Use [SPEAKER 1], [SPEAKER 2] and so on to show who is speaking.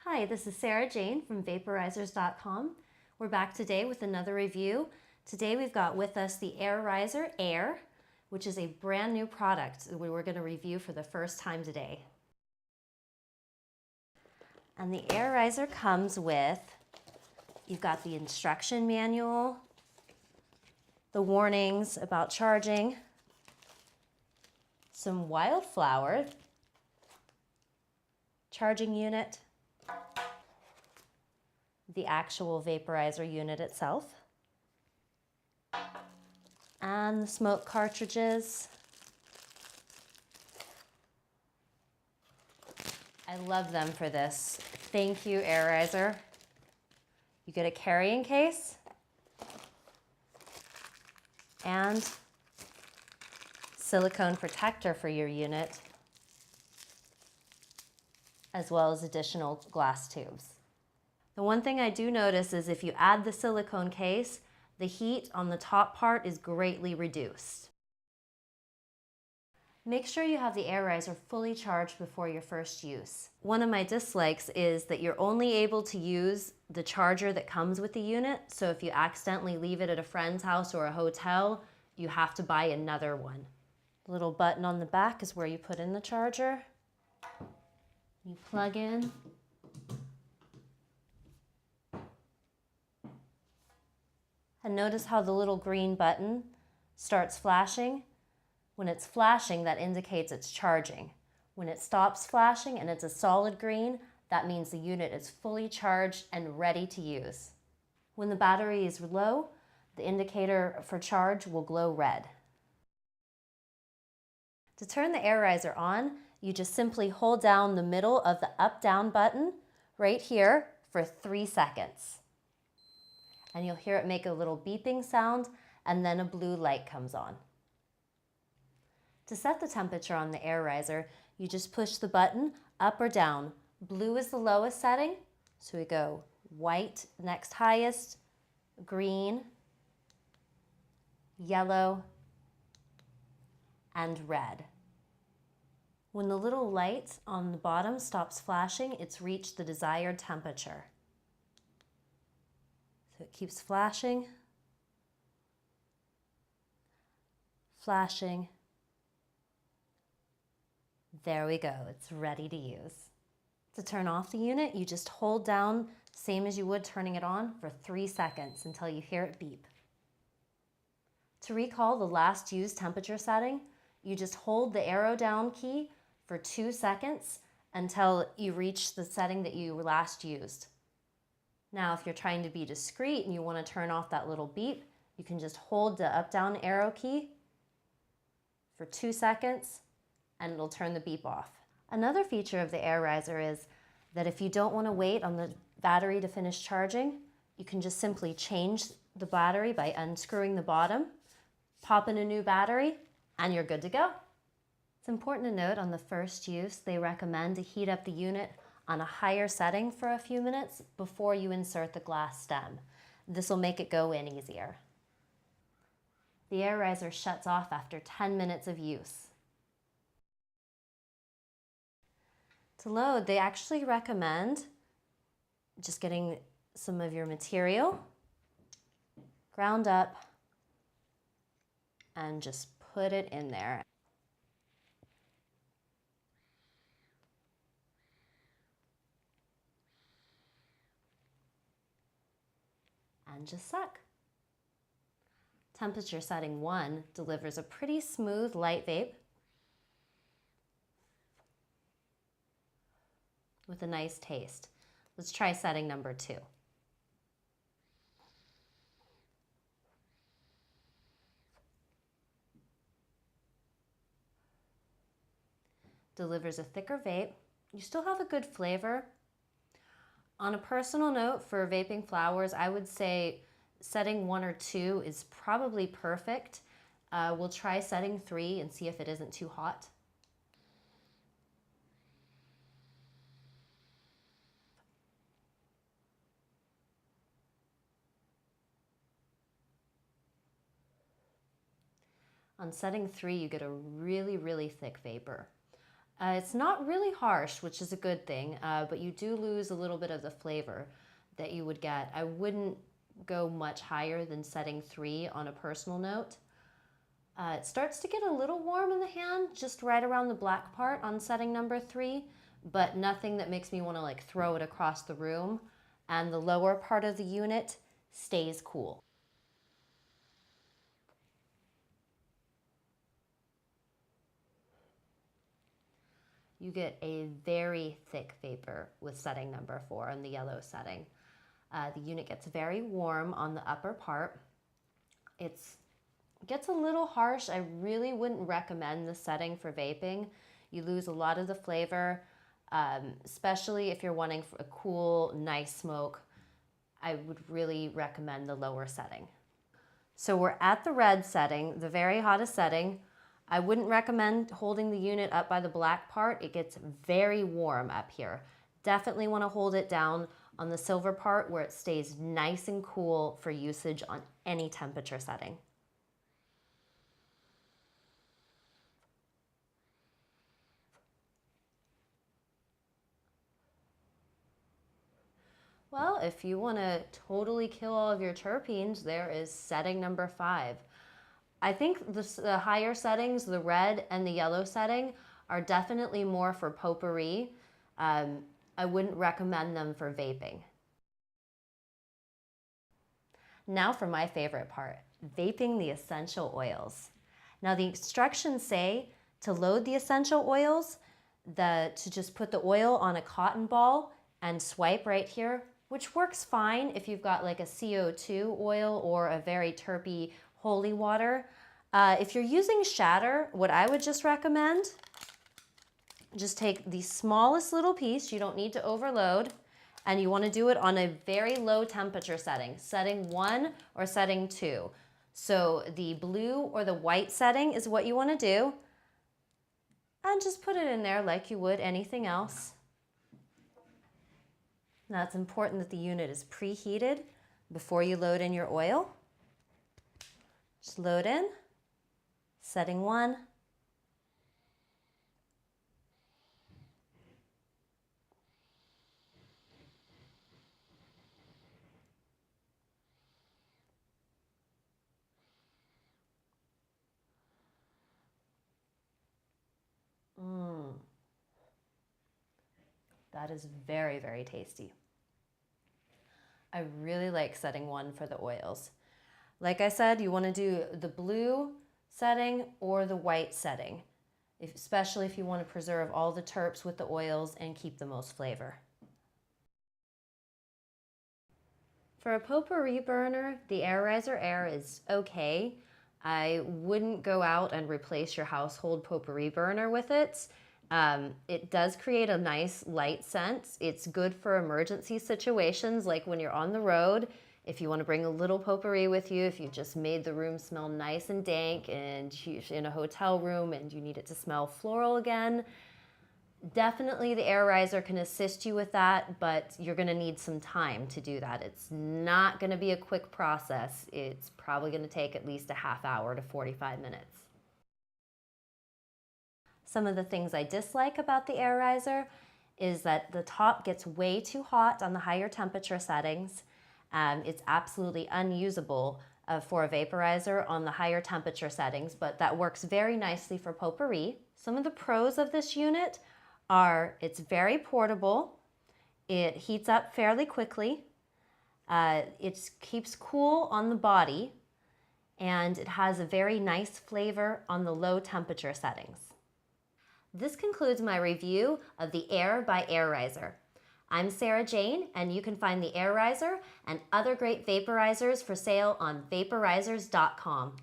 [SPEAKER 1] Hi, this is Sarah Jane from Vaporizers.com. We're back today with another review. Today we've got with us the AirRiser Air, which is a brand new product that we're going to review for the first time today. And the AirRiser comes with, you've got the instruction manual, the warnings about charging, some wildflower charging unit, the actual vaporizer unit itself, and the smoke cartridges. I love them for this. Thank you, AirRiser. You get a carrying case and silicone protector for your unit, as well as additional glass tubes. The one thing I do notice is if you add the silicone case, the heat on the top part is greatly reduced. Make sure you have the AirRiser fully charged before your first use. One of my dislikes is that you're only able to use the charger that comes with the unit, so if you accidentally leave it at a friend's house or a hotel, you have to buy another one. The little button on the back is where you put in the charger. You plug in. And notice how the little green button starts flashing. When it's flashing, that indicates it's charging. When it stops flashing and it's a solid green, that means the unit is fully charged and ready to use. When the battery is low, the indicator for charge will glow red. To turn the AirRiser on, you just simply hold down the middle of the up-down button right here for 3 seconds. And you'll hear it make a little beeping sound, and then a blue light comes on. To set the temperature on the AirRiser, you just push the button up or down. Blue is the lowest setting, so we go white next highest, green, yellow, and red. When the little light on the bottom stops flashing, it's reached the desired temperature. So it keeps flashing, flashing. There we go, it's ready to use. To turn off the unit, you just hold down, same as you would turning it on, for 3 seconds until you hear it beep. To recall the last used temperature setting, you just hold the arrow down key for 2 seconds until you reach the setting that you last used. Now, if you're trying to be discreet and you want to turn off that little beep, you can just hold the up-down arrow key for 2 seconds and it'll turn the beep off. Another feature of the AirRiser is that if you don't want to wait on the battery to finish charging, you can just simply change the battery by unscrewing the bottom, pop in a new battery, and you're good to go. It's important to note on the first use, they recommend to heat up the unit on a higher setting for a few minutes before you insert the glass stem. This will make it go in easier. The AirRiser shuts off after 10 minutes of use. To load, they actually recommend just getting some of your material, ground up, and just put it in there. And just suck. Temperature setting 1 delivers a pretty smooth light vape with a nice taste. Let's try setting number 2. Delivers a thicker vape. You still have a good flavor. On a personal note, for vaping flowers, I would say setting 1 or 2 is probably perfect. We'll try setting 3 and see if it isn't too hot. On setting 3, you get a really, really thick vapor. It's not really harsh, which is a good thing, but you do lose a little bit of the flavor that you would get. I wouldn't go much higher than setting 3 on a personal note. It starts to get a little warm in the hand, just right around the black part on setting number 3, but nothing that makes me want to like throw it across the room. And the lower part of the unit stays cool. You get a very thick vapor with setting number 4 on the yellow setting. The unit gets very warm on the upper part. It gets a little harsh. I really wouldn't recommend the setting for vaping. You lose a lot of the flavor, especially if you're wanting a cool, nice smoke. I would really recommend the lower setting. So we're at the red setting, the very hottest setting. I wouldn't recommend holding the unit up by the black part. It gets very warm up here. Definitely want to hold it down on the silver part where it stays nice and cool for usage on any temperature setting. Well, if you want to totally kill all of your terpenes, there is setting number 5. I think the higher settings, the red and the yellow setting, are definitely more for potpourri. I wouldn't recommend them for vaping. Now for my favorite part, vaping the essential oils. Now the instructions say to load the essential oils, to just put the oil on a cotton ball and swipe right here, which works fine if you've got like a CO2 oil or a very terpy holy water. If you're using shatter, what I would just recommend, just take the smallest little piece, you don't need to overload, and you want to do it on a very low temperature setting, setting 1 or setting 2. So the blue or the white setting is what you want to do, and just put it in there like you would anything else. Now it's important that the unit is preheated before you load in your oil. Just load in, setting 1. That is very, very tasty. I really like setting 1 for the oils. Like I said, you want to do the blue setting or the white setting, especially if you want to preserve all the terps with the oils and keep the most flavor. For a potpourri burner, the AirRiser Air is okay. I wouldn't go out and replace your household potpourri burner with it. It does create a nice light scent. It's good for emergency situations, like when you're on the road, if you want to bring a little potpourri with you, if you just made the room smell nice and dank and you're in a hotel room and you need it to smell floral again. Definitely the AirRiser can assist you with that, but you're going to need some time to do that. It's not going to be a quick process. It's probably going to take at least a half hour to 45 minutes. Some of the things I dislike about the AirRiser is that the top gets way too hot on the higher temperature settings. It's absolutely unusable for a vaporizer on the higher temperature settings, but that works very nicely for potpourri. Some of the pros of this unit are it's very portable, it heats up fairly quickly, it keeps cool on the body, and it has a very nice flavor on the low temperature settings. This concludes my review of the Air by AirRiser. I'm Sarah Jane, and you can find the AirRiser and other great vaporizers for sale on vaporizers.com.